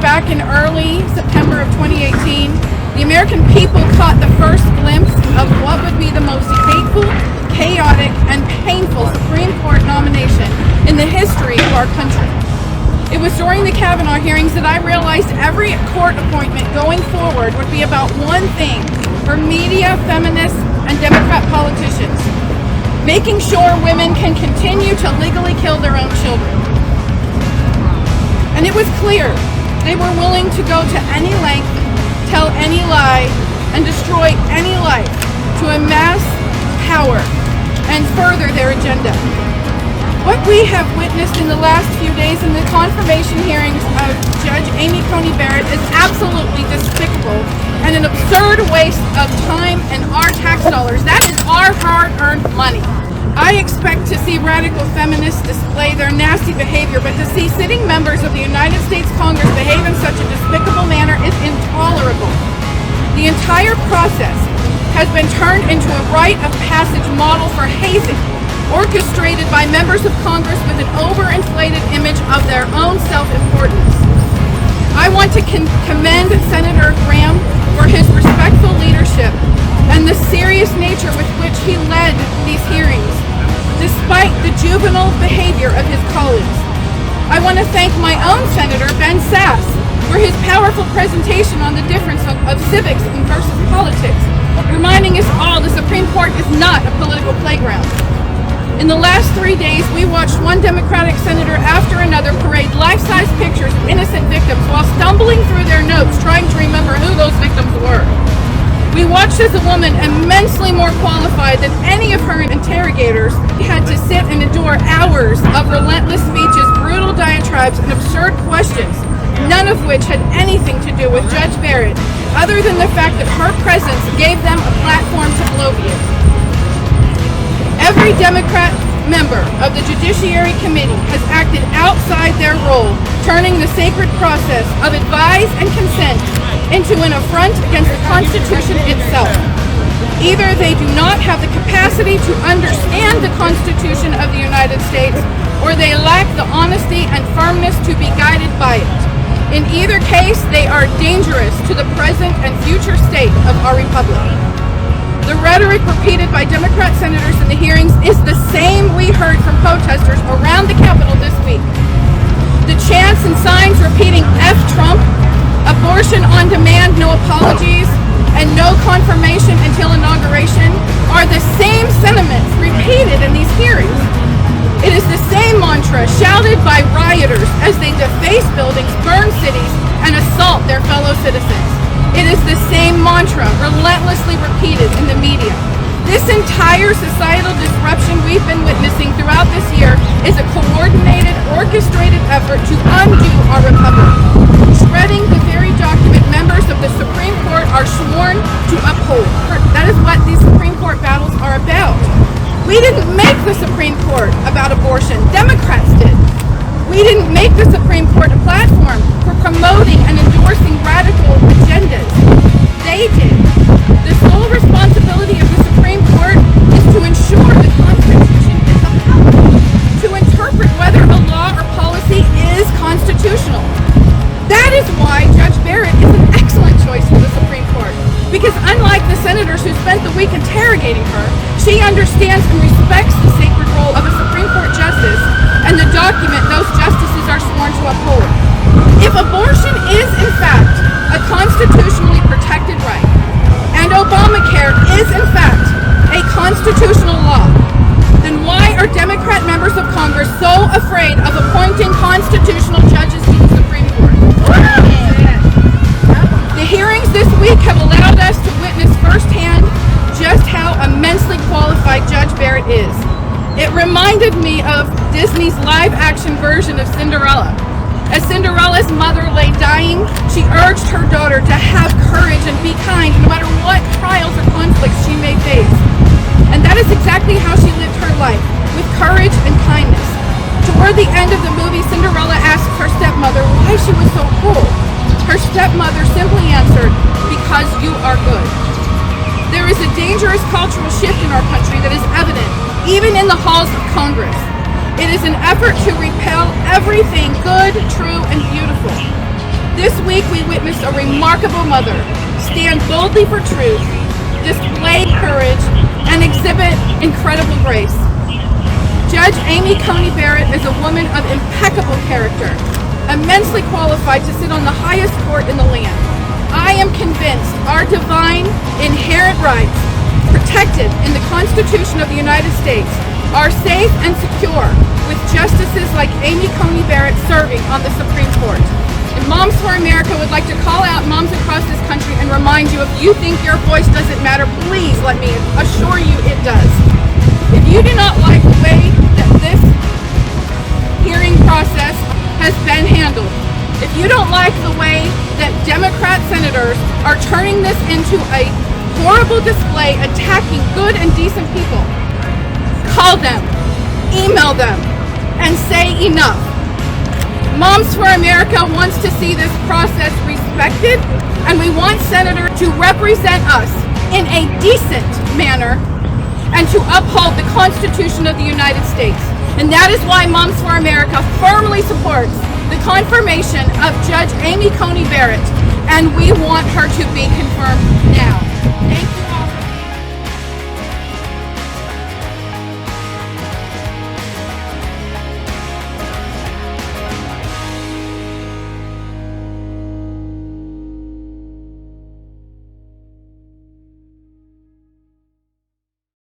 back in early September of 2018, the American people caught the first glimpse of what would be the most hateful, chaotic, and painful Supreme Court nomination in the history of our country. It was during the Kavanaugh hearings that I realized every court appointment going forward would be about one thing for media, feminists, and Democrat politicians: making sure women can continue to legally kill their own children. And it was clear they were willing to go to any length, tell any lie, and destroy any life to amass power and further their agenda. What we have witnessed in the last few days in the confirmation hearings of Judge Amy Coney Barrett is absolutely despicable and an absurd waste of time and our tax dollars. That is our hard-earned money. I expect to see radical feminists display their nasty behavior, but to see sitting members of the United States Congress behave in such a despicable manner is intolerable. The entire process has been turned into a rite of passage model for hazing, orchestrated by members of Congress with an overinflated image of their own self-importance. I want to commend Senator Graham for his respectful leadership and the serious nature with which he led these hearings, despite the juvenile behavior of his colleagues. I want to thank my own Senator, Ben Sass, for his powerful presentation on the difference of civics versus politics, reminding us all the Supreme Court is not a political playground. In the last 3 days, we watched one Democratic senator after another parade life-size pictures of innocent victims while stumbling through their notes trying to remember who those victims were. We watched as a woman immensely more qualified than any of her interrogators had to sit and endure hours of relentless speeches, brutal diatribes, and absurd questions, none of which had anything to do with Judge Barrett, other than the fact that her presence gave them a platform to bloviate. Every Democrat member of the Judiciary Committee has acted outside their role, turning the sacred process of advise and consent into an affront against the Constitution itself. Either they do not have the capacity to understand the Constitution of the United States, or they lack the honesty and firmness to be guided by it. In either case, they are dangerous to the present and future state of our republic. The rhetoric repeated by Democrat senators in the hearings is the same we heard from protesters around the Capitol this week. The chants and signs repeating F Trump, abortion on demand, no apologies, and no confirmation until inauguration are the same sentiments repeated in these hearings. It is the same mantra shouted by rioters as they deface buildings, burn cities, and assault their fellow citizens. It is the same mantra relentlessly repeated in the media. This entire societal disruption we've been witnessing throughout this year is a coordinated, orchestrated effort to undo our republic, shredding the very document members of the Supreme Court are sworn to uphold. That is what these Supreme Court battles are about. We didn't make the Supreme Court about abortion. Democrats did. We didn't make the Supreme Court a platform for promoting and endorsing radical agendas. They did. The sole responsibility of the Supreme Court is to ensure the Constitution is upheld, to interpret whether a law or policy is constitutional. That is why Judge Barrett is an excellent choice for the Supreme Court, because unlike the senators who spent the week interrogating her, she understands and respects the sacred role of a Supreme Court justice and the document those justices are sworn to uphold. If abortion is, in fact, a constitutionally protected right, and Obamacare is, in fact, a constitutional law, then why are Democrat members of Congress so afraid of appointing constitutional judges to the Supreme Court? The hearings this week have allowed us to witness firsthand just how immensely qualified Judge Barrett is. It reminded me of Disney's live-action version of Cinderella. As Cinderella's mother lay dying, she urged her daughter to have courage and be kind no matter what trials or conflicts she may face. And that is exactly how she lived her life, with courage and kindness. Toward the end of the movie, Cinderella asked her stepmother why she was so cruel. Her stepmother simply answered, "Because you are good." There is a dangerous cultural shift in our country that is evident, even in the halls of Congress. It is an effort to repel everything good, true, and beautiful. This week we witnessed a remarkable mother stand boldly for truth, display courage, and exhibit incredible grace. Judge Amy Coney Barrett is a woman of impeccable character, immensely qualified to sit on the highest court in the land. I am convinced our divine, inherent rights, protected in the Constitution of the United States, are safe and secure with justices like Amy Coney Barrett serving on the Supreme Court. And Moms for America would like to call out moms across this country and remind you, if you think your voice doesn't matter, please let me assure you it does. If you do not like the way that this hearing process has been handled, if you don't like the way that Democrat senators are turning this into a horrible display attacking good and decent people, call them, email them, and say enough. Moms for America wants to see this process respected, and we want senators to represent us in a decent manner and to uphold the Constitution of the United States. And that is why Moms for America firmly supports the confirmation of Judge Amy Coney Barrett, and we want her to be confirmed now.